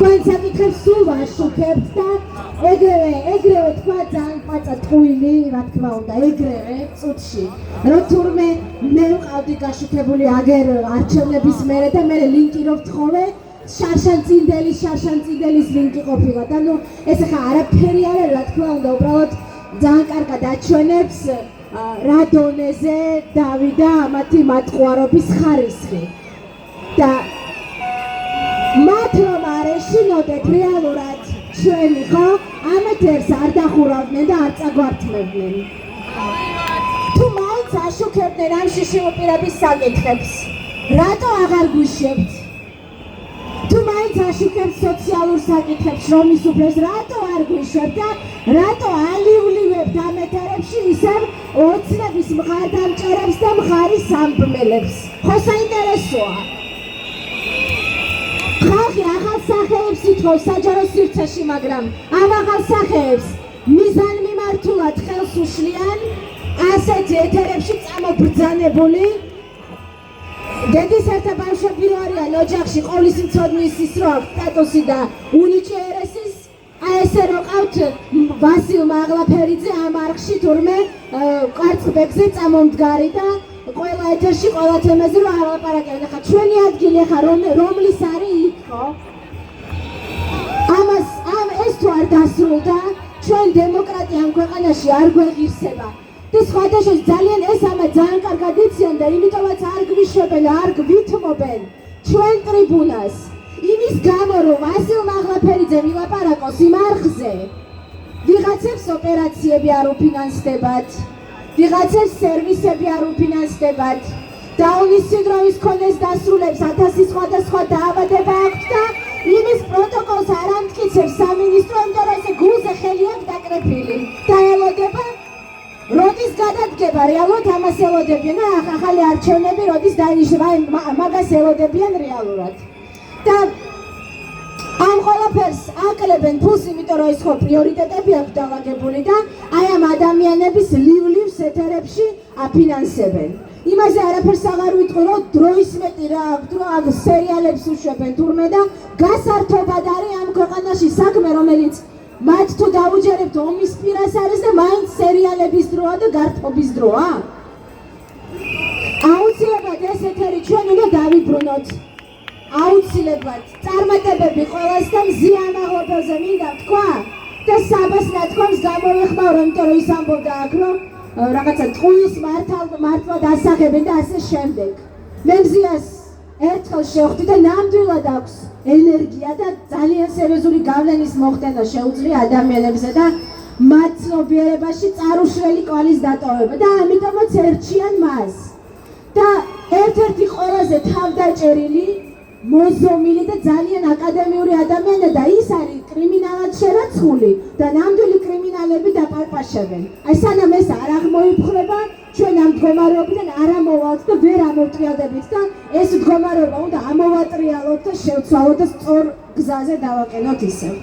თქვენ საკითხებს სულ ვაშუქებთ და ეგრევე თქვა ძალიან პაცა ტყუილი, რა თქმა უნდა, ეგრევე წუთში. რომ თურმე მე ვყავდი გაშუქებული აგერ არჩევნების მერე და მე ლინკი რო ვთხოვე შარშან წინდელის ლინკი ყოფილა და ნუ ეს ახლა არაფერი არა, რა თქმა უნდა, უბრალოდ ძალიან კარგად აჩვენებს რა დონეზე დავიდა ამათი მატყუარობის ხარისხი. და მათ რომ არ ეშინოდეთ რეალურად ჩვენი ხო ამეთერს არ დახურავდნენ და არ წაგვართმევდნენ. თუ მაინც აშუქებდნენ ამ შიშიმოპირების საკითხებს, რატო აღარ გვიშვებთ? თუ მაინც აშუქებთ სოციალურ საკითხებს, რომის უფლებს, რატო არ გვიშვებთ და რატო ალივლივებთ ამ ეთერებში ისევ ოცნების მხარდამჭერებს და მხარის ამბმელებს? ხო საინტერესოა. ხალხი ახალ სახეებს ითხოვს საჯარო სივრცეში, მაგრამ ამ ახალ სახეებს მიზანმიმართულად ხელს უშლიან ასეთ ეთერებში წამობრძანებული დედის ერთა ბავშვები რო არიან ოჯახში, ყოვლისმცოდნის ის რო აქვს სტატუსი და უნიჭიერესის, აი ესე რო ყავთ ვასილ მაღლაფერიძე ამ არხში თურმე კვარცხლბეკზე წამომდგარი და ყველა ეთერში ყველა თემაზე რო აღლაპარაკებენ. ახლა ჩვენი ადგილი ახლა რომლის არის იქ, ხო? ამ ეს თუ არ დასრულდა, ჩვენ დემოკრატია ამ ქვეყანაში არ გვეღირსება. და სხვადასხვა ძალიან ეს ამა ძალიან კარგად იციან და იმიტომაც არ გვიშვებენ, არ გვითმობენ ჩვენ ტრიბუნას. იმის გამო რომ ვასილ მაღლაფერიძე ვილაპარაკოს იმ არხზე, ვიღაცებს ოპერაციები არ უფინანსდებათ, ვიღაცებს სერვისები არ უფინანსდებათ, დაუნის სინდრომის მქონეს დასრულებს 1000 სხვადასხვა დაავადება აქვთ და იმის პროტოკოლს არ ამტკიცებს სამინისტრო, იმიტომ რომ ესე გულზე ხელი აქვს დაკრეფილი და ელოდება როდის გადადგება რეალურად ამას ელოდებიან და ახალი არჩევნები როდის დაინიშნება, მაგას ელოდებიან რეალურად. და ამ ყველაფერს აკლებენ ფულს, იმიტომ რომ ეს ხო პრიორიტეტები აქვს დალაგებული და აი ამ ადამიანების ლივლივს ეთერებში აფინანსებენ. იმაზე არაფერს აღარ ვიტყვი, რომ დროის მეტი რა აქვს, რომ სერიალებს უშვებენ თურმე და გასართობად არის ამ ქვეყანაში საქმე, რომელიც მათ თუ დაუჯერებთ ომის პირას არის და მაინც სერიალების დროა და გართობის დროა. აუცილებლად ეს ეთერი ჩვენ უნდა დავიბრუნოთ. აუცილებლად წარმატებები ყველას და მზიან აღლაპარაკზე მინდა თქვა და საბას ნათქვამს გამოვეხმაურო, იმიტომ რომ ის ამბობდა აქ, რომ რაღაცა ტყუილს მართლად ასახებენ და ასე შემდეგ. მე მზიას ერთხელ შევხვდი და ნამდვილად აქვს ენერგია და ძალიან სერიოზული გავლენის მოხდენა შეუძლია ადამიანებზე და მათ ცნობიერებაში წარუშველი კვალის დატოვება და ამიტომაც ერჩიან მას. და ერთ-ერთი ყველაზე თავდაჭერილი, მოზომილი და ძალიან აკადემიური ადამიანი და ის არის კრიმინალად შერაცხული და ნამდვილი კრიმინალები დაპარპაშებენ. აი სანამ ეს არ აღმოიფხრება, ჩვენ ამ მდგომარეობიდან არ ამოვალთ და ვერ ამოვტრიალდებით და ეს მდგომარეობა უნდა ამოვატრიალოთ და შევცვალოთ და სწორ გზაზე დავაკენოთ ისევ.